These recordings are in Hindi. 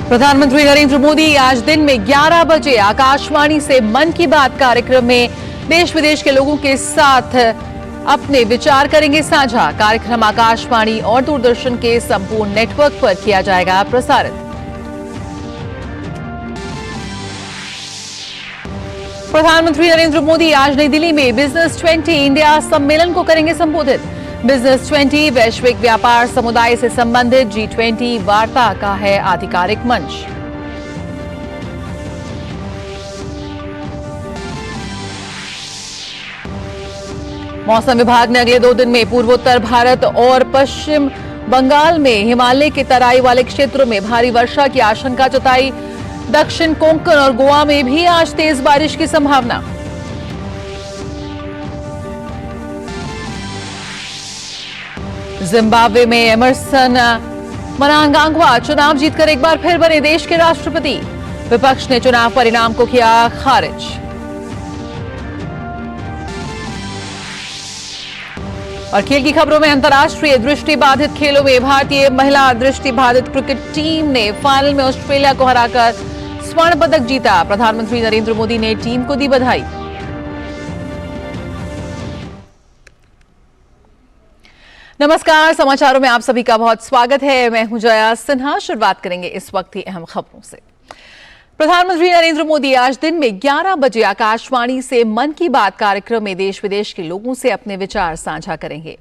प्रधानमंत्री नरेंद्र मोदी आज दिन में 11 बजे आकाशवाणी से मन की बात कार्यक्रम में देश विदेश के लोगों के साथ अपने विचार करेंगे साझा। कार्यक्रम आकाशवाणी और दूरदर्शन के संपूर्ण नेटवर्क पर किया जाएगा प्रसारित। प्रधानमंत्री नरेंद्र मोदी आज नई दिल्ली में बिजनेस 20 इंडिया सम्मेलन को करेंगे संबोधित। बिजनेस 20 वैश्विक व्यापार समुदाय से संबंधित G20 वार्ता का है आधिकारिक मंच। मौसम विभाग ने अगले 2 दिन में पूर्वोत्तर भारत और पश्चिम बंगाल में हिमालय के तराई वाले क्षेत्रों में भारी वर्षा की आशंका जताई। दक्षिण कोंकण और गोवा में भी आज तेज बारिश की संभावना। जिम्बाब्वे में एमरसन मनांगाग्वा चुनाव जीतकर एक बार फिर बने देश के राष्ट्रपति। विपक्ष ने चुनाव परिणाम को किया खारिज। और खेल की खबरों में अंतर्राष्ट्रीय दृष्टिबाधित खेलों में भारतीय महिला दृष्टिबाधित क्रिकेट टीम ने फाइनल में ऑस्ट्रेलिया को हराकर स्वर्ण पदक जीता। प्रधानमंत्री नरेंद्र मोदी ने टीम को दी बधाई। नमस्कार, समाचारों में आप सभी का बहुत स्वागत है। मैं हूं जया सिन्हा। शुरुआत करेंगे इस वक्त की अहम खबरों से। प्रधानमंत्री नरेंद्र मोदी आज दिन में 11 बजे आकाशवाणी से मन की बात कार्यक्रम में देश विदेश के लोगों से अपने विचार साझा करेंगे।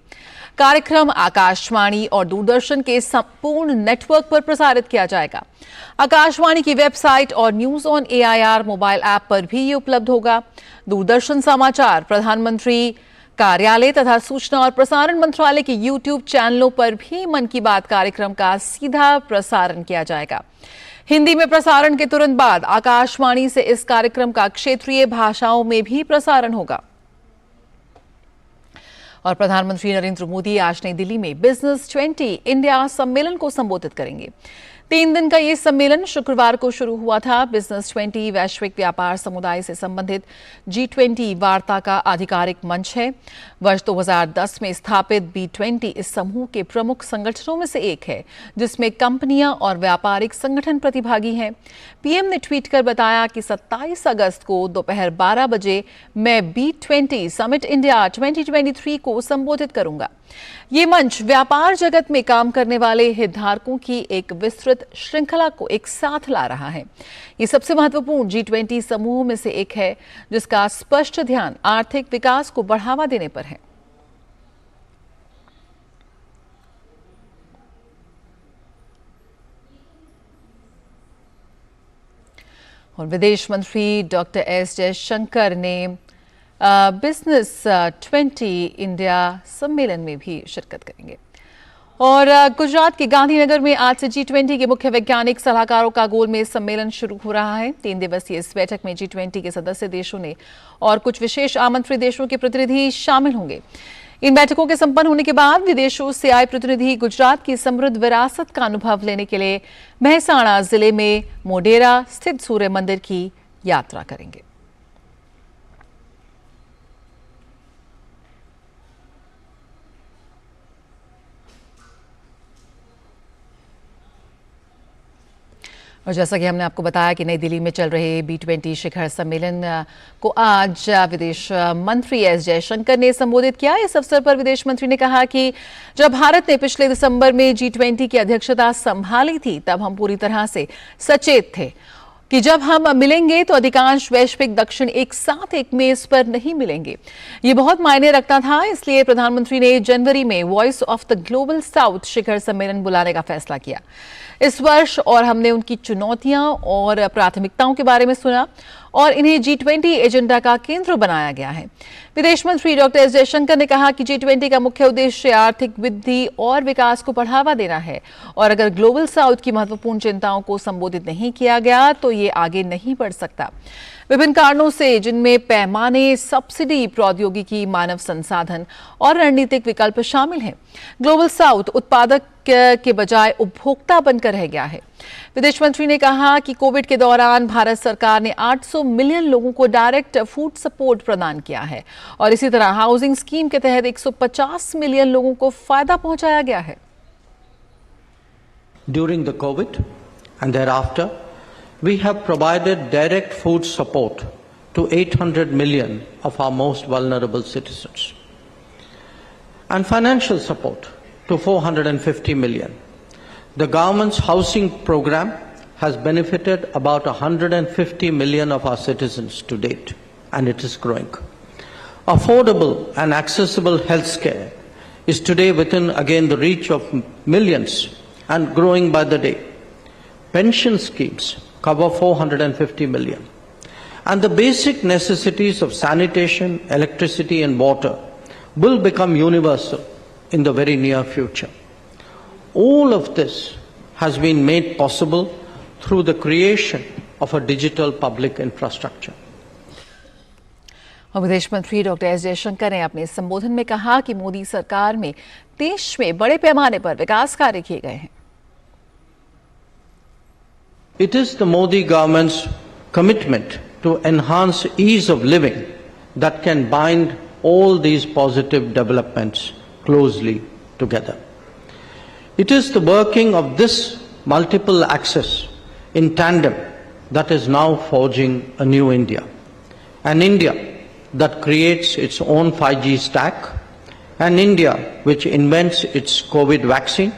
कार्यक्रम आकाशवाणी और दूरदर्शन के संपूर्ण नेटवर्क पर प्रसारित किया जाएगा। आकाशवाणी की वेबसाइट और news on AIR mobile app पर भी ये उपलब्ध होगा। दूरदर्शन समाचार, प्रधानमंत्री कार्यालय तथा सूचना और प्रसारण मंत्रालय के YouTube चैनलों पर भी मन की बात कार्यक्रम का सीधा प्रसारण किया जाएगा। हिंदी में प्रसारण के तुरंत बाद आकाशवाणी से इस कार्यक्रम का क्षेत्रीय भाषाओं में भी प्रसारण होगा। और प्रधानमंत्री नरेंद्र मोदी आज नई दिल्ली में बिजनेस 20 इंडिया सम्मेलन को संबोधित करेंगे। 3 दिन का ये सम्मेलन शुक्रवार को शुरू हुआ था। बिजनेस 20 वैश्विक व्यापार समुदाय से संबंधित G20 वार्ता का आधिकारिक मंच है। वर्ष 2010 में स्थापित B20 इस समूह के प्रमुख संगठनों में से एक है, जिसमें कंपनियां और व्यापारिक संगठन प्रतिभागी हैं। पीएम ने ट्वीट कर बताया कि 27 अगस्त को दोपहर 12 बजे मैं B20 समिट इंडिया 2023 को संबोधित करूंगा। ये मंच व्यापार जगत में काम करने वाले हितधारकों की एक विस्तृत श्रृंखला को एक साथ ला रहा है। ये सबसे महत्वपूर्ण G20 समूह में से एक है, जिसका स्पष्ट ध्यान आर्थिक विकास को बढ़ावा देने पर है। और विदेश मंत्री डॉक्टर एस जयशंकर ने बिजनेस 20 इंडिया सम्मेलन में भी शिरकत करेंगे। और गुजरात के गांधीनगर में आज से G20 के मुख्य वैज्ञानिक सलाहकारों का गोलमेज सम्मेलन शुरू हो रहा है। 3 दिवसीय इस बैठक में G20 के सदस्य देशों ने और कुछ विशेष आमंत्रित देशों के प्रतिनिधि शामिल होंगे। इन बैठकों के संपन्न होने के बाद विदेशों से आए प्रतिनिधि गुजरात की समृद्ध विरासत का अनुभव लेने के लिए मेहसाणा जिले में मोढेरा स्थित सूर्य मंदिर की यात्रा करेंगे। और जैसा कि हमने आपको बताया कि नई दिल्ली में चल रहे B20 शिखर सम्मेलन को आज विदेश मंत्री एस जयशंकर ने संबोधित किया। इस अवसर पर विदेश मंत्री ने कहा कि जब भारत ने पिछले दिसंबर में G20 की अध्यक्षता संभाली थी, तब हम पूरी तरह से सचेत थे कि जब हम मिलेंगे तो अधिकांश वैश्विक दक्षिण एक साथ एक मेज पर नहीं मिलेंगे। ये बहुत मायने रखता था। इसलिए प्रधानमंत्री ने जनवरी में voice of the global south शिखर सम्मेलन बुलाने का फैसला किया इस वर्ष, और हमने उनकी चुनौतियां और प्राथमिकताओं के बारे में सुना और इन्हें G20 एजेंडा का केंद्र बनाया गया है। विदेश मंत्री डॉक्टर एस जयशंकर ने कहा कि G20 का मुख्य उद्देश्य आर्थिक वृद्धि और विकास को बढ़ावा देना है, और अगर ग्लोबल साउथ की महत्वपूर्ण चिंताओं को संबोधित नहीं किया गया तो ये आगे नहीं बढ़ सकता। विभिन्न कारणों से, जिनमें पैमाने, सब्सिडी, प्रौद्योगिकी, मानव संसाधन और रणनीतिक विकल्प शामिल हैं, ग्लोबल साउथ उत्पादक के बजाय उपभोक्ता बनकर रह गया है। विदेश मंत्री ने कहा कि कोविड के दौरान भारत सरकार ने 800 मिलियन लोगों को डायरेक्ट फूड सपोर्ट प्रदान किया है और इसी तरह हाउसिंग स्कीम के तहत 150 मिलियन लोगों को फायदा पहुंचाया गया है। During the COVID, and thereafter, we have provided direct food support to 800 million of our most vulnerable citizens, and financial support to 450 million. The government's housing program has benefited about 150 million of our citizens to date, and it is growing. Affordable and accessible healthcare is today within, again, the reach of millions and growing by the day. Pension schemes cover 450 million. And the basic necessities of sanitation, electricity, and water will become universal in the very near future. All of this has been made possible through the creation of a digital public infrastructure. और विदेश मंत्री डॉक्टर एस जयशंकर ने अपने संबोधन में कहा कि मोदी सरकार में देश में बड़े पैमाने पर विकास कार्य किए गए हैं। It is the Modi government's commitment to enhance ease of living that can bind all these positive developments closely together. It is the working of this multiple axis in tandem that is now forging a new India. An India that creates its own 5G stack, an India which invents its COVID vaccine,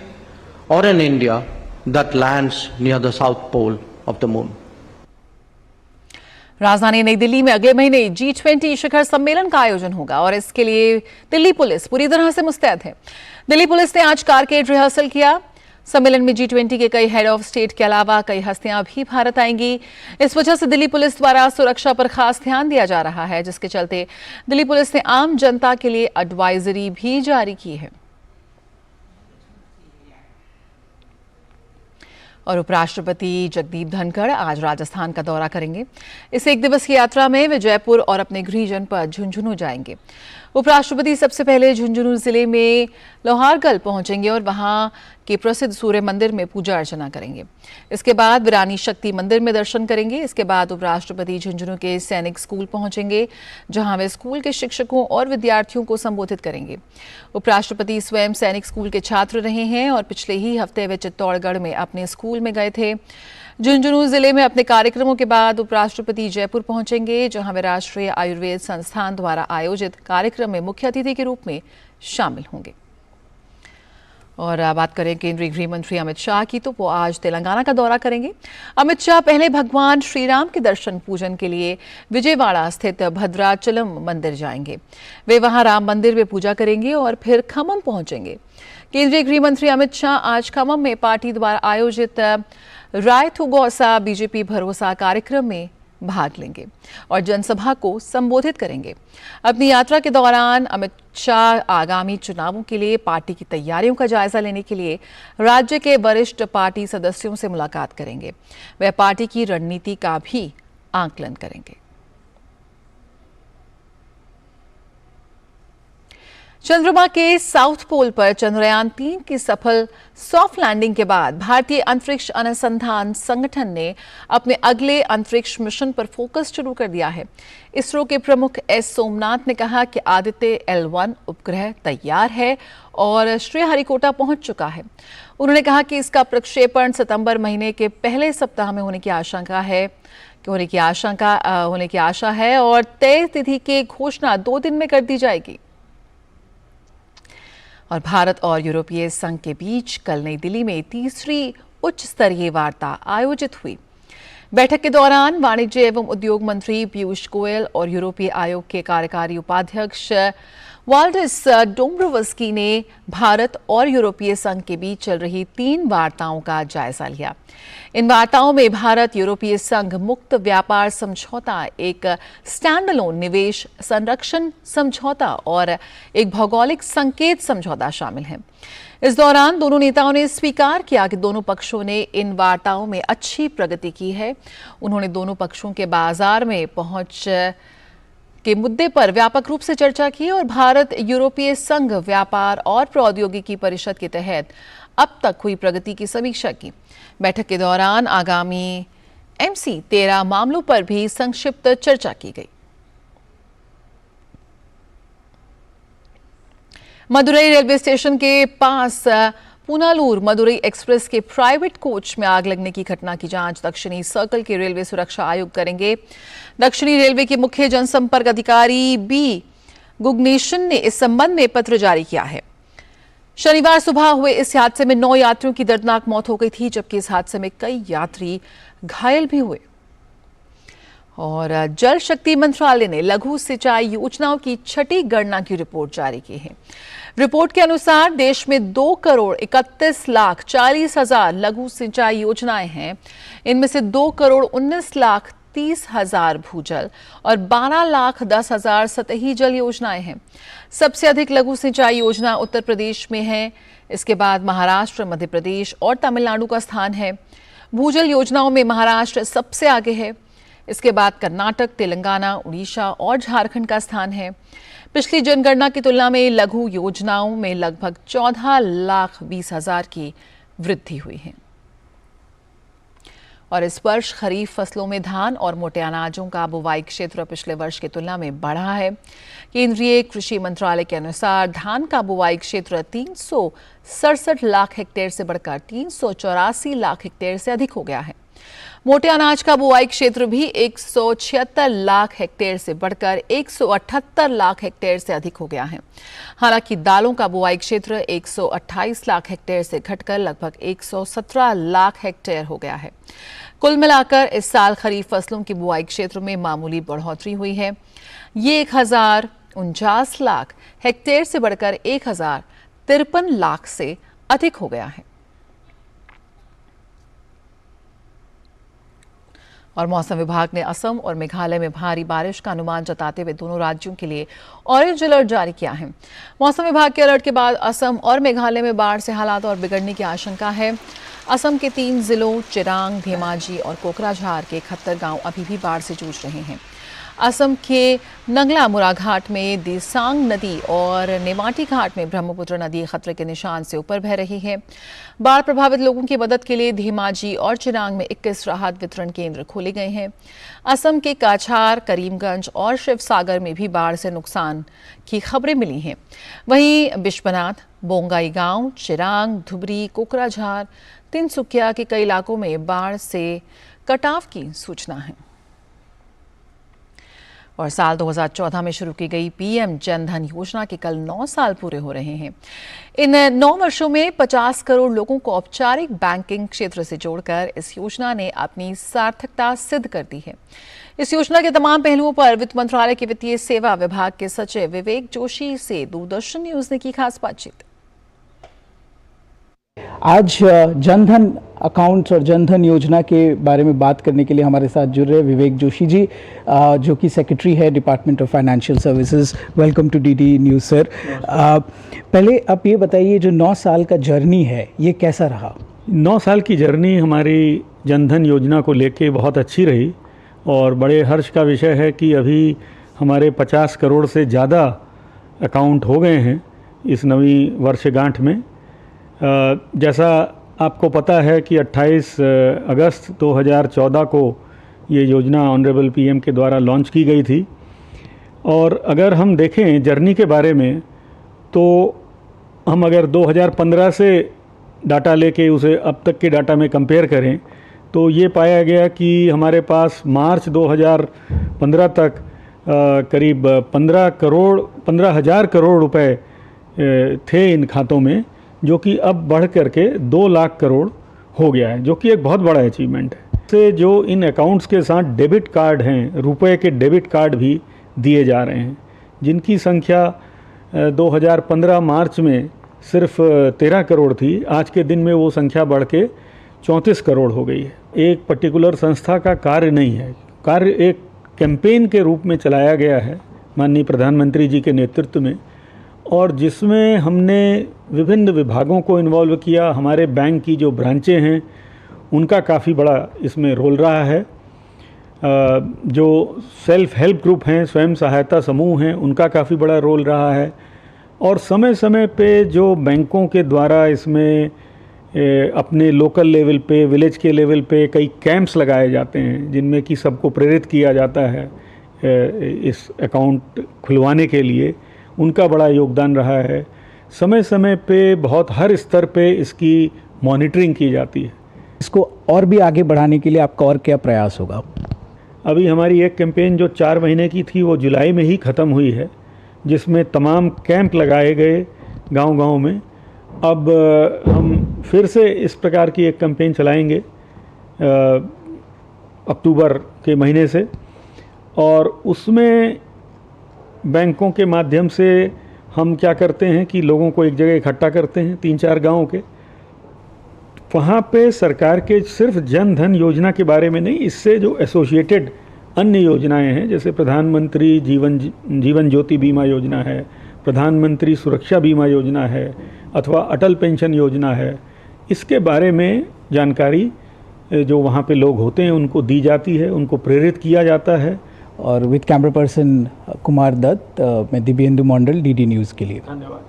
or an India that lands near the South Pole of the moon. राजधानी नई दिल्ली में अगले महीने G20 शिखर सम्मेलन का आयोजन होगा और इसके लिए दिल्ली पुलिस पूरी तरह से मुस्तैद है। दिल्ली पुलिस ने आज कारकेड रिहर्सल किया। सम्मेलन में G20 के कई हेड ऑफ स्टेट के अलावा कई हस्तियां भी भारत आएंगी। इस वजह से दिल्ली पुलिस द्वारा सुरक्षा पर खास ध्यान दिया जा रहा है, जिसके चलते दिल्ली पुलिस ने आम जनता के लिए एडवाइजरी भी जारी की है। और उपराष्ट्रपति जगदीप धनखड़ आज राजस्थान का दौरा करेंगे। इस एक दिवसीय यात्रा में वे जयपुर और अपने गृह जनपद झुंझुनू जाएंगे। उपराष्ट्रपति सबसे पहले झुंझुनू जिले में लोहारगल पहुंचेंगे और वहां के प्रसिद्ध सूर्य मंदिर में पूजा अर्चना करेंगे। इसके बाद वीरानी शक्ति मंदिर में दर्शन करेंगे। इसके बाद उपराष्ट्रपति झुंझुनू के सैनिक स्कूल पहुंचेंगे, जहां वे स्कूल के शिक्षकों और विद्यार्थियों को संबोधित करेंगे। उपराष्ट्रपति स्वयं सैनिक स्कूल के छात्र रहे हैं और पिछले ही हफ्ते वे चित्तौड़गढ़ में अपने स्कूल में गए थे। झुंझुनू जिले में अपने कार्यक्रमों के बाद उपराष्ट्रपति जयपुर पहुंचेंगे, जहां वे राष्ट्रीय आयुर्वेद संस्थान द्वारा आयोजित कार्यक्रम में मुख्य अतिथि के रूप में शामिल होंगे। और बात करें केंद्रीय गृह मंत्री अमित शाह की, तो वो आज तेलंगाना का दौरा करेंगे। अमित शाह पहले भगवान श्री राम के दर्शन पूजन के लिए विजयवाड़ा स्थित भद्राचलम मंदिर जाएंगे। वे वहां राम मंदिर में पूजा करेंगे और फिर खम्मम पहुंचेंगे। केंद्रीय गृह मंत्री अमित शाह आज खम्मम में पार्टी द्वारा आयोजित रायथुगौसा बीजेपी भरोसा कार्यक्रम में भाग लेंगे और जनसभा को संबोधित करेंगे। अपनी यात्रा के दौरान अमित शाह आगामी चुनावों के लिए पार्टी की तैयारियों का जायजा लेने के लिए राज्य के वरिष्ठ पार्टी सदस्यों से मुलाकात करेंगे। वे पार्टी की रणनीति का भी आकलन करेंगे। चंद्रमा के साउथ पोल पर चंद्रयान 3 की सफल सॉफ्ट लैंडिंग के बाद भारतीय अंतरिक्ष अनुसंधान संगठन ने अपने अगले अंतरिक्ष मिशन पर फोकस शुरू कर दिया है। इसरो के प्रमुख एस सोमनाथ ने कहा कि आदित्य L1 उपग्रह तैयार है और श्रीहरिकोटा पहुंच चुका है। उन्होंने कहा कि इसका प्रक्षेपण सितंबर महीने के पहले सप्ताह में होने की आशा है और तय तिथि की घोषणा 2 दिन में कर दी जाएगी। और भारत और यूरोपीय संघ के बीच कल नई दिल्ली में तीसरी उच्च स्तरीय वार्ता आयोजित हुई। बैठक के दौरान वाणिज्य एवं उद्योग मंत्री पीयूष गोयल और यूरोपीय आयोग के कार्यकारी उपाध्यक्ष वाल्डिस डोम्ब्रोवस्की ने भारत और यूरोपीय संघ के बीच चल रही 3 वार्ताओं का जायजा लिया। इन वार्ताओं में भारत यूरोपीय संघ मुक्त व्यापार समझौता, एक स्टैंडअलोन निवेश संरक्षण समझौता और एक भौगोलिक संकेत समझौता शामिल है। इस दौरान दोनों नेताओं ने स्वीकार किया कि दोनों पक्षों ने इन वार्ताओं में अच्छी प्रगति की है। उन्होंने दोनों पक्षों के बाजार में पहुंच के मुद्दे पर व्यापक रूप से चर्चा की और भारत यूरोपीय संघ व्यापार और प्रौद्योगिकी परिषद के तहत अब तक हुई प्रगति की समीक्षा की। बैठक के दौरान आगामी MC13 मामलों पर भी संक्षिप्त चर्चा की गई। मदुरई रेलवे स्टेशन के पास पूनालूर मदुरई एक्सप्रेस के प्राइवेट कोच में आग लगने की घटना की जांच दक्षिणी सर्कल के रेलवे सुरक्षा आयुक्त करेंगे। दक्षिणी रेलवे के मुख्य जनसंपर्क अधिकारी बी गुगनेशन ने इस संबंध में पत्र जारी किया है। शनिवार सुबह हुए इस हादसे में 9 यात्रियों की दर्दनाक मौत हो गई थी, जबकि इस हादसे में कई यात्री घायल भी हुए। और जल शक्ति मंत्रालय ने लघु सिंचाई योजनाओं की छठी गणना की रिपोर्ट जारी की है। रिपोर्ट के अनुसार देश में 2,31,40,000 लघु सिंचाई योजनाएं हैं। इनमें से 2,19,30,000 भूजल और 12,10,000 सतही जल योजनाएं हैं। सबसे अधिक लघु सिंचाई योजना उत्तर प्रदेश में है। इसके बाद महाराष्ट्र, मध्य प्रदेश और तमिलनाडु का स्थान है। भूजल योजनाओं में महाराष्ट्र सबसे आगे है। इसके बाद कर्नाटक, तेलंगाना, उड़ीसा और झारखंड का स्थान है। पिछली जनगणना की तुलना में लघु योजनाओं में लगभग 14,20,000 की वृद्धि हुई है। और इस वर्ष खरीफ फसलों में धान और मोटे अनाजों का बुवाई क्षेत्र पिछले वर्ष की तुलना में बढ़ा है। केंद्रीय कृषि मंत्रालय के अनुसार धान का बुवाई क्षेत्र 367 लाख हेक्टेयर से बढ़कर 384 लाख हेक्टेयर से अधिक हो गया है। मोटे अनाज का बुआई क्षेत्र भी 176 लाख हेक्टेयर से बढ़कर 178 लाख हेक्टेयर से अधिक हो गया है। हालांकि दालों का बुआई क्षेत्र 128 लाख हेक्टेयर से घटकर लगभग 117 लाख हेक्टेयर हो गया है। कुल मिलाकर इस साल खरीफ फसलों की बुआई क्षेत्र में मामूली बढ़ोतरी हुई है। ये 1,049 लाख हेक्टेयर से बढ़कर 1,053 लाख से अधिक हो गया है। और मौसम विभाग ने असम और मेघालय में भारी बारिश का अनुमान जताते हुए दोनों राज्यों के लिए ऑरेंज अलर्ट जारी किया है। मौसम विभाग के अलर्ट के बाद असम और मेघालय में बाढ़ से हालात और बिगड़ने की आशंका है। असम के 3 जिलों चिरांग, धेमाजी और कोकराझार के 71 गांव अभी भी बाढ़ से जूझ रहे हैं। असम के नंगला मुरा घाट में दिसांग नदी और नेमाटी घाट में ब्रह्मपुत्र नदी खतरे के निशान से ऊपर बह रही है। बाढ़ प्रभावित लोगों की मदद के लिए धेमाजी और चिरांग में 21 राहत वितरण केंद्र खोले गए हैं। असम के काछार, करीमगंज और शिवसागर में भी बाढ़ से नुकसान की खबरें मिली हैं। वहीं बिश्वनाथ, बोंगाई गांव, चिरांग, धुबरी, कोकराझार, तिनसुकिया के कई इलाकों में बाढ़ से कटाव की सूचना है। और साल 2014 में शुरू की गई पीएम जनधन योजना के कल 9 साल पूरे हो रहे हैं। इन 9 वर्षों में 50 करोड़ लोगों को औपचारिक बैंकिंग क्षेत्र से जोड़कर इस योजना ने अपनी सार्थकता सिद्ध कर दी है। इस योजना के तमाम पहलुओं पर वित्त मंत्रालय के वित्तीय सेवा विभाग के सचिव विवेक जोशी से दूरदर्शन न्यूज ने की खास बातचीत। आज जनधन अकाउंट्स और जनधन योजना के बारे में बात करने के लिए हमारे साथ जुड़ रहे विवेक जोशी जी, जो कि सेक्रेटरी है department of financial services. Welcome to DD news sir. पहले आप ये बताइए, जो 9 साल का जर्नी है ये कैसा रहा? 9 साल की जर्नी हमारी जनधन योजना को लेके बहुत अच्छी रही और बड़े हर्ष का विषय है कि अभी हमारे 50 करोड़ से ज़्यादा अकाउंट हो गए हैं इस नवी वर्षगांठ में। जैसा आपको पता है कि 28 अगस्त 2014 को ये योजना ऑनरेबल पीएम के द्वारा लॉन्च की गई थी। और अगर हम देखें जर्नी के बारे में, तो हम अगर 2015 से डाटा लेके उसे अब तक के डाटा में कंपेयर करें तो ये पाया गया कि हमारे पास मार्च 2015 तक करीब 15,000 करोड़ रुपए थे इन खातों में, जो कि अब बढ़ करके 2 लाख करोड़ हो गया है, जो कि एक बहुत बड़ा अचीवमेंट है। से जो इन अकाउंट्स के साथ डेबिट कार्ड हैं, रुपए के डेबिट कार्ड भी दिए जा रहे हैं, जिनकी संख्या 2015 मार्च में सिर्फ 13 करोड़ थी। आज के दिन में वो संख्या बढ़ के 34 करोड़ हो गई है। एक पर्टिकुलर संस्था का कार्य नहीं है, कार्य एक कैंपेन के रूप में चलाया गया है माननीय प्रधानमंत्री जी के नेतृत्व में, और जिसमें हमने विभिन्न विभागों को इन्वॉल्व किया। हमारे बैंक की जो ब्रांचें हैं उनका काफ़ी बड़ा इसमें रोल रहा है। जो सेल्फ हेल्प ग्रुप हैं, स्वयं सहायता समूह हैं, उनका काफ़ी बड़ा रोल रहा है। और समय समय पे जो बैंकों के द्वारा इसमें अपने लोकल लेवल पे, विलेज के लेवल पे कई कैंप्स लगाए जाते हैं, जिनमें कि सबको प्रेरित किया जाता है इस अकाउंट खुलवाने के लिए, उनका बड़ा योगदान रहा है। समय समय पे बहुत हर स्तर पे इसकी मॉनिटरिंग की जाती है। इसको और भी आगे बढ़ाने के लिए आपका और क्या प्रयास होगा? अभी हमारी एक कैंपेन जो 4 महीने की थी वो जुलाई में ही ख़त्म हुई है, जिसमें तमाम कैंप लगाए गए गांव-गांव में। अब हम फिर से इस प्रकार की एक कैंपेन चलाएंगे अक्टूबर के महीने से, और उसमें बैंकों के माध्यम से हम क्या करते हैं कि लोगों को एक जगह इकट्ठा करते हैं 3-4 गाँव के। वहाँ पे सरकार के सिर्फ जन धन योजना के बारे में नहीं, इससे जो एसोसिएटेड अन्य योजनाएं हैं, जैसे प्रधानमंत्री जीवन ज्योति बीमा योजना है, प्रधानमंत्री सुरक्षा बीमा योजना है, अथवा अटल पेंशन योजना है, इसके बारे में जानकारी जो वहाँ पे लोग होते हैं उनको दी जाती है, उनको प्रेरित किया जाता है। और with camera person Kumar Dutt, मैं दिव्येंदु मंडल, डीडी न्यूज़ के लिए। धन्यवाद।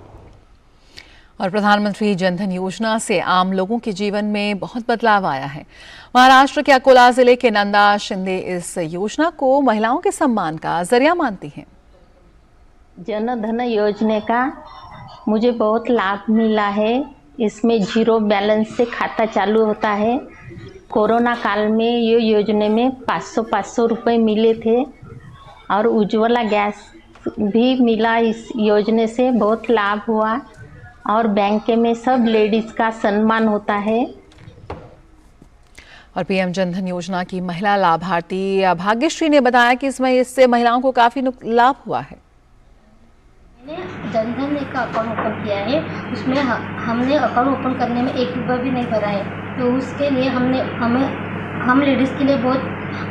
और प्रधानमंत्री जनधन योजना से आम लोगों के जीवन में बहुत बदलाव आया है। महाराष्ट्र के अकोला जिले के नंदा शिंदे इस योजना को महिलाओं के सम्मान का जरिया मानती हैं। जनधन योजना का मुझे बहुत लाभ मिला है। इसमें 0 बैलेंस से खाता चालू होता है। कोरोना काल में ये योजना में 500 रुपये मिले थे और उज्ज्वला गैस भी मिला। इस योजना से बहुत लाभ हुआ और बैंक में सब लेडीज़ का सम्मान होता है। और पीएम जनधन योजना की महिला लाभार्थी भाग्यश्री ने बताया कि इससे महिलाओं को काफ़ी लाभ हुआ है। मैंने जनधन का अकाउंट ओपन किया है, उसमें हमने अकाउंट ओपन करने में 1 रुपया भी नहीं भरा है, तो उसके लिए हम लेडीज़ के लिए बहुत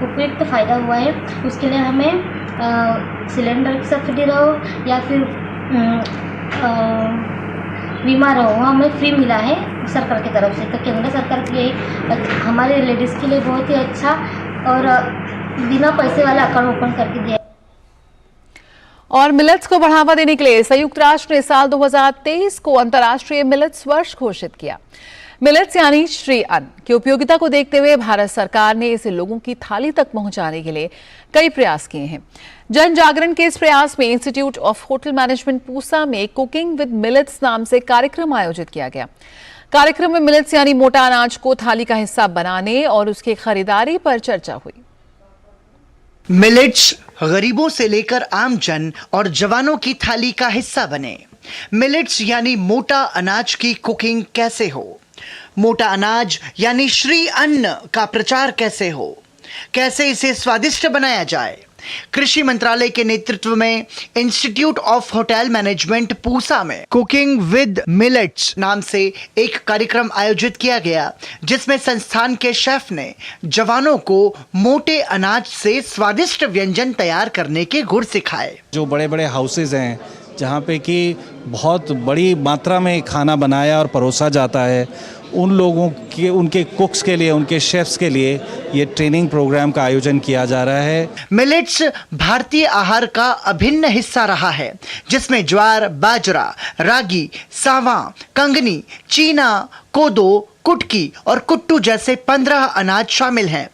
उपयुक्त फ़ायदा हुआ है। उसके लिए हमें सिलेंडर की सब्सिडी रहो या फिर बीमा रहो, हमें फ्री मिला है सरकार की तरफ से। तो केंद्र सरकार के लिए हमारे लेडीज़ के लिए बहुत ही अच्छा और बिना पैसे वाला अकाउंट ओपन करके दिया। और मिलेट्स को बढ़ावा देने के लिए संयुक्त राष्ट्र ने साल 2023 को अंतर्राष्ट्रीय मिलेट्स वर्ष घोषित किया। मिलेट्स यानी श्री अन्न की उपयोगिता को देखते हुए भारत सरकार ने इसे लोगों की थाली तक पहुंचाने के लिए कई प्रयास किए हैं। जन जागरण के इस प्रयास में institute of hotel management Pusa में कुकिंग विद मिलेट्स नाम से कार्यक्रम आयोजित किया गया। कार्यक्रम में मिलेट्स यानी मोटा अनाज को थाली का हिस्सा बनाने और उसकी खरीदारी पर चर्चा हुई। मिलेट्स गरीबों से लेकर आम जन और जवानों की थाली का हिस्सा बने। मिलेट्स यानी मोटा अनाज की कुकिंग कैसे हो, मोटा अनाज यानी श्री अन्न का प्रचार कैसे हो, कैसे इसे स्वादिष्ट बनाया जाए। कृषि मंत्रालय के नेतृत्व में institute of hotel management Pusa में कुकिंग विद मिलेट्स नाम से एक कार्यक्रम आयोजित किया गया, जिसमें संस्थान के शेफ ने जवानों को मोटे अनाज से स्वादिष्ट व्यंजन तैयार करने के गुर सिखाए। जो बड़े बड़े हाउसेज हैं जहाँ पे कि बहुत बड़ी मात्रा में खाना बनाया और परोसा जाता है, उन लोगों के, उनके कुक्स के लिए, उनके शेफ्स के लिए ये ट्रेनिंग प्रोग्राम का आयोजन किया जा रहा है। मिलेट्स भारतीय आहार का अभिन्न हिस्सा रहा है, जिसमें ज्वार, बाजरा, रागी, सावा, कंगनी, चीना, कोदो, कुटकी और कुट्टू जैसे 15 अनाज शामिल हैं।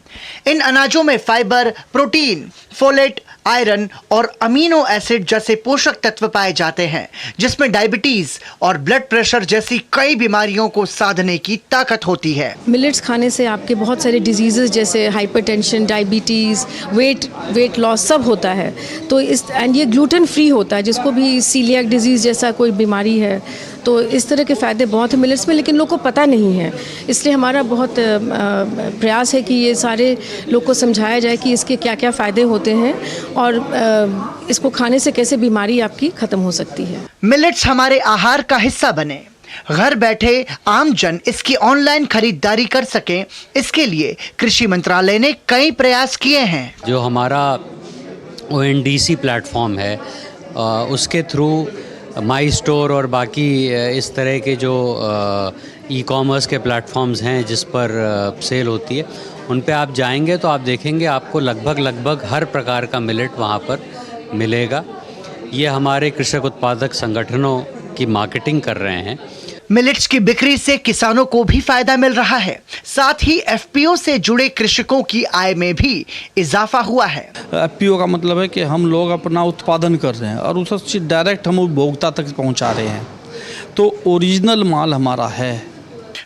इन अनाजों में फाइबर, प्रोटीन, फोलेट, आयरन और अमीनो एसिड जैसे पोषक तत्व पाए जाते हैं, जिसमें डायबिटीज और ब्लड प्रेशर जैसी कई बीमारियों को साधने की ताकत होती है। मिलेट्स खाने से आपके बहुत सारे डिजीजेस जैसे हाइपरटेंशन, डायबिटीज़, वेट लॉस सब होता है। तो एंड ये ग्लूटेन फ्री होता है, जिसको भी सीलियाक डिजीज़ जैसा कोई बीमारी है, तो इस तरह के फ़ायदे बहुत हैं मिलेट्स में, लेकिन लोग को पता नहीं है। इसलिए हमारा बहुत प्रयास है कि ये सारे लोग को समझाया जाए कि इसके क्या क्या फ़ायदे होते हैं और इसको खाने से कैसे बीमारी आपकी ख़त्म हो सकती है। मिलेट्स हमारे आहार का हिस्सा बने, घर बैठे आम जन इसकी ऑनलाइन खरीदारी कर सकें, इसके लिए कृषि मंत्रालय ने कई प्रयास किए हैं। जो हमारा ONDC प्लेटफॉर्म है, उसके थ्रू माई स्टोर और बाकी इस तरह के जो ई-कॉमर्स के प्लेटफॉर्म्स हैं जिस पर सेल होती है, उन पे आप जाएंगे तो आप देखेंगे आपको लगभग हर प्रकार का मिलेट वहाँ पर मिलेगा। ये हमारे कृषक उत्पादक संगठनों की मार्केटिंग कर रहे हैं। मिलेट्स की बिक्री से किसानों को भी फायदा मिल रहा है, साथ ही FPO से जुड़े कृषकों की आय में भी इजाफा हुआ है। FPO का मतलब है कि हम लोग अपना उत्पादन कर रहे हैं और उस चीज़ डायरेक्ट हम उपभोक्ता तक पहुंचा रहे हैं। तो ओरिजिनल माल हमारा है।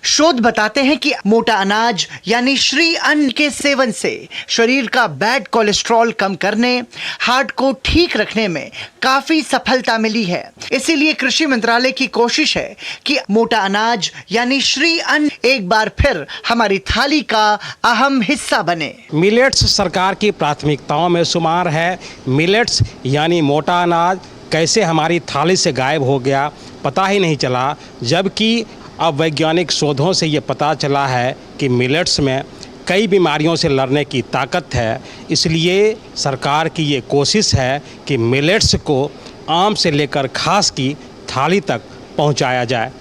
शोध बताते हैं कि मोटा अनाज यानी श्री अन्न के सेवन से शरीर का बैड कोलेस्ट्रॉल कम करने, हार्ट को ठीक रखने में काफी सफलता मिली है। इसीलिए कृषि मंत्रालय की कोशिश है कि मोटा अनाज यानी श्री अन्न एक बार फिर हमारी थाली का अहम हिस्सा बने। मिलेट्स सरकार की प्राथमिकताओं में शुमार है। मिलेट्स यानी मोटा अनाज कैसे हमारी थाली से गायब हो गया पता ही नहीं चला, जबकि अब वैज्ञानिक शोधों से ये पता चला है कि मिलेट्स में कई बीमारियों से लड़ने की ताकत है। इसलिए सरकार की ये कोशिश है कि मिलेट्स को आम से लेकर खास की थाली तक पहुंचाया जाए।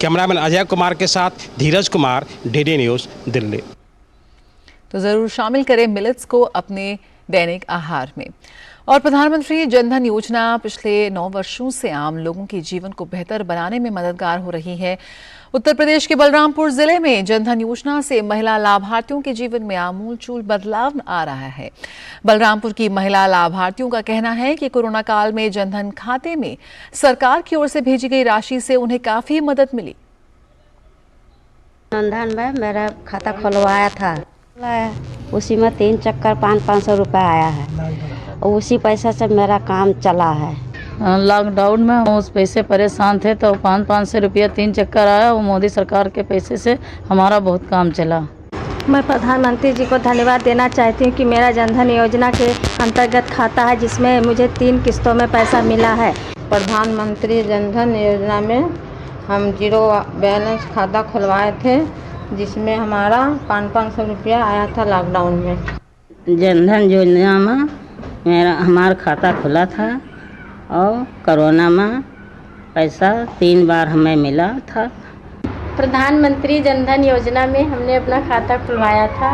कैमरामैन अजय कुमार के साथ धीरज कुमार, डीडी न्यूज़, दिल्ली। तो ज़रूर शामिल करें मिलेट्स को अपने दैनिक आहार में। और प्रधानमंत्री जनधन योजना पिछले 9 वर्षों से आम लोगों के जीवन को बेहतर बनाने में मददगार हो रही है। उत्तर प्रदेश के बलरामपुर जिले में जनधन योजना से महिला लाभार्थियों के जीवन में आमूलचूल बदलाव आ रहा है। बलरामपुर की महिला लाभार्थियों का कहना है कि कोरोना काल में जनधन खाते में सरकार की ओर से भेजी गई राशि से उन्हें काफी मदद मिली। जनधन में मेरा खाता खुलवाया था, उसी में 3 चक्कर 500 रुपये आया है और उसी पैसा से मेरा काम चला है। लॉकडाउन में हम उस पैसे परेशान थे तो 500 रुपया 3 चक्कर आया, वो मोदी सरकार के पैसे से हमारा बहुत काम चला। मैं प्रधानमंत्री जी को धन्यवाद देना चाहती हूँ कि मेरा जनधन योजना के अंतर्गत खाता है जिसमें मुझे 3 किस्तों में पैसा मिला है। प्रधानमंत्री जनधन योजना में हम 0 बैलेंस खाता खुलवाए थे जिसमें हमारा 500 रुपया आया था लॉकडाउन में। जनधन योजना में हमारा खाता खुला था और कोरोना में पैसा 3 बार हमें मिला था। प्रधानमंत्री जनधन योजना में हमने अपना खाता खुलवाया था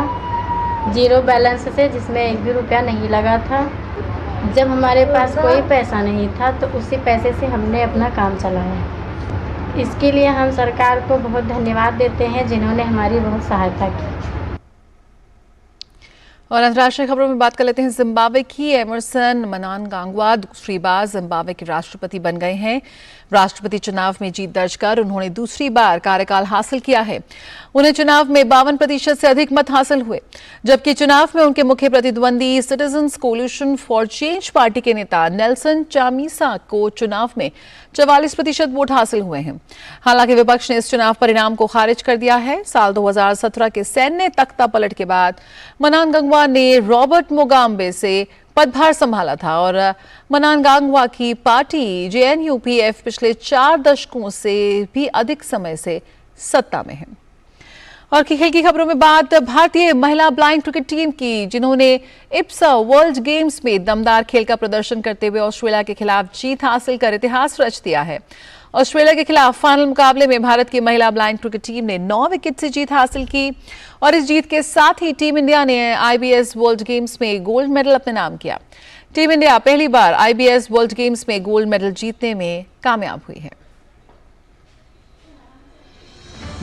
0 बैलेंस से, जिसमें 1 भी रुपया नहीं लगा था। जब हमारे पास कोई पैसा नहीं था तो उसी पैसे से हमने अपना काम चलाया। इसके लिए हम सरकार को बहुत धन्यवाद देते हैं जिन्होंने हमारी बहुत सहायता की। और अंतर्राष्ट्रीय खबरों में बात कर लेते हैं। जिम्बाब्वे की एमरसन मनांगाग्वा दूसरी बार जिम्बाब्वे के राष्ट्रपति बन गए हैं। राष्ट्रपति चुनाव में जीत दर्ज कर उन्होंने दूसरी बार कार्यकाल हासिल किया है। उन्हें चुनाव में 52% से अधिक मत हासिल हुए, जबकि चुनाव में उनके मुख्य प्रतिद्वंदी citizens coalition for change party के नेता नेल्सन चामीसा को चुनाव में 44% वोट हासिल हुए हैं। हालांकि विपक्ष ने इस चुनाव परिणाम को खारिज कर दिया है। साल 2017 के सैन्य तख्ता पलट के बाद मनांगाग्वा ने रॉबर्ट मुगाबे से पदभार संभाला था और मनांगाग्वा की पार्टी JNU-PF पिछले 4 दशकों से भी अधिक समय से सत्ता में है। और खेल की खबरों में बात भारतीय महिला ब्लाइंड क्रिकेट टीम की, जिन्होंने इप्सा वर्ल्ड गेम्स में दमदार खेल का प्रदर्शन करते हुए ऑस्ट्रेलिया के खिलाफ जीत हासिल कर इतिहास रच दिया है। ऑस्ट्रेलिया के खिलाफ फाइनल मुकाबले में भारत की महिला ब्लाइंड क्रिकेट टीम ने 9 विकेट से जीत हासिल की और इस जीत के साथ ही टीम इंडिया ने IBS वर्ल्ड गेम्स में गोल्ड मेडल अपने नाम किया। टीम इंडिया पहली बार IBS वर्ल्ड गेम्स में गोल्ड मेडल जीतने में कामयाब हुई है।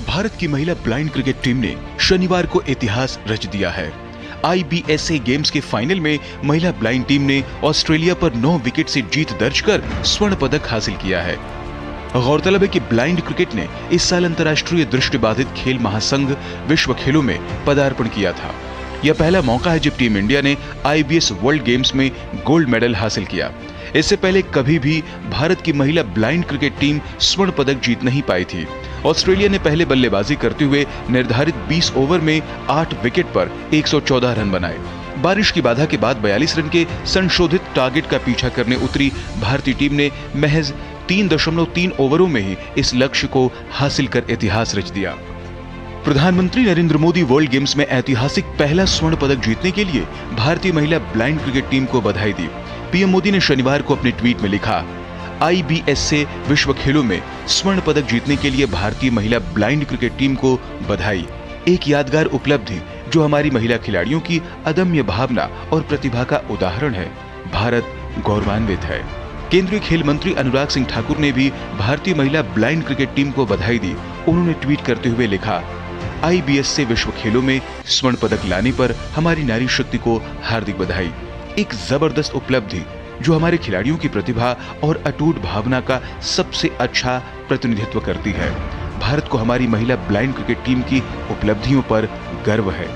भारत की महिला ब्लाइंड क्रिकेट टीम ने शनिवार को इतिहास रच दिया है। IBSA गेम्स के फाइनल में महिला ब्लाइंड टीम ने ऑस्ट्रेलिया पर 9 विकेट से जीत दर्ज कर स्वर्ण पदक हासिल किया है। गौरतलब है कि ब्लाइंड क्रिकेट ने इस साल अंतर्राष्ट्रीय दृष्टिबाधित खेल महासंघ विश्व खेलों में पदार्पण किया था। यह पहला मौका है जब टीम इंडिया ने IBS वर्ल्ड गेम्स में गोल्ड मेडल हासिल किया। इससे पहले कभी भी भारत की महिला ब्लाइंड क्रिकेट टीम स्वर्ण पदक जीत नहीं पाई थी। ऑस्ट्रेलिया ने पहले बल्लेबाजी करते हुए निर्धारित 20 ओवर में 8 विकेट पर 114 रन बनाए। बारिश की बाधा के बाद 42 रन के संशोधित टारगेट का पीछा करने उतरी भारतीय टीम ने महज 3.3 ओवरों में ही इस लक्ष्य को हासिल कर इतिहास रच दिया। प्रधानमंत्री नरेंद्र मोदी वर्ल्ड गेम्स में ऐतिहासिक पहला स्वर्ण पदक जीतने के लिए भारतीय महिला ब्लाइंड क्रिकेट टीम को बधाई दी। पीएम मोदी ने शनिवार को अपने ट्वीट में लिखा, IBSA विश्व खेलों में स्वर्ण पदक जीतने के लिए भारतीय महिला ब्लाइंड क्रिकेट टीम को बधाई। एक यादगार उपलब्धि जो हमारी महिला खिलाड़ियों की अदम्य भावना और प्रतिभा का उदाहरण है। भारत गौरवान्वित है। केंद्रीय खेल मंत्री अनुराग सिंह ठाकुर ने भी भारतीय महिला ब्लाइंड क्रिकेट टीम को बधाई दी। उन्होंने ट्वीट करते हुए लिखा, IBSA विश्व खेलों में स्वर्ण पदक लाने पर हमारी नारी शक्ति को हार्दिक बधाई। एक जबरदस्त उपलब्धि जो हमारे खिलाड़ियों की प्रतिभा और अटूट भावना का सबसे अच्छा प्रतिनिधित्व करती है। भारत को हमारी महिला ब्लाइंड क्रिकेट टीम की उपलब्धियों पर गर्व है।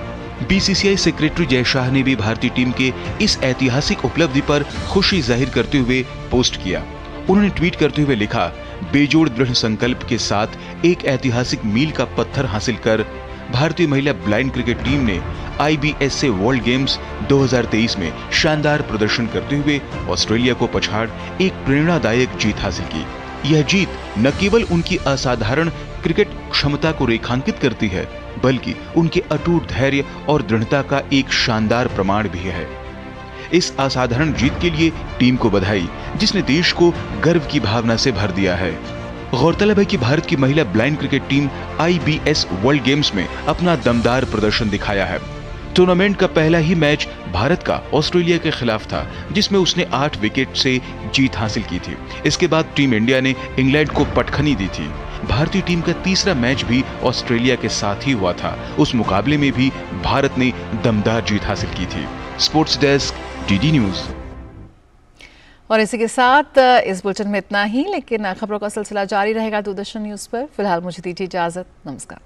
बीसीसीआई सेक्रेटरी जय शाह ने भी भारतीय टीम के इस ऐतिहासिक उपलब्धि पर खुशी जाहिर करते हुए पोस्ट किया। उन्होंने ट्वीट करते हुए लिखा, बेजोड़ दृढ़ संकल्प के साथ एक ऐतिहासिक मील का पत्थर हासिल कर भारतीय महिला ब्लाइंड क्रिकेट टीम ने IBSA वर्ल्ड गेम्स 2023 में शानदार प्रदर्शन करते हुए ऑस्ट्रेलिया को पछाड़ एक प्रेरणादायक जीत हासिल की। यह जीत न केवल उनकी असाधारण क्रिकेट क्षमता को रेखांकित करती है, बल्कि उनके अटूट धैर्य और दृढ़ता का एक शानदार प्रमाण भी है। इस असाधारण जीत के लिए टीम को बधाई, जिसने देश को गर्व की भावना से भर दिया है। गौरतलब है कि भारत की महिला blind cricket team IBS world games में अपना दमदार प्रदर्शन दिखाया है। टूर्नामेंट का पहला ही मैच भारत का ऑस्ट्रेलिया के खिलाफ था, जिसमें उसने 8 विकेट से जीत हासिल की थी। इसके बाद टीम इंडिया ने इंग्लैंड को पटखनी दी थी। भारतीय टीम का तीसरा मैच भी ऑस्ट्रेलिया के साथ ही हुआ था। उस मुकाबले में भी भारत ने दमदार जीत हासिल की थी। Sports desk, DD news. और इसी के साथ इस बुलेटिन में इतना ही, लेकिन खबरों का सिलसिला जारी रहेगा दूरदर्शन न्यूज पर। फिलहाल मुझे दीजिए इजाजत। नमस्कार।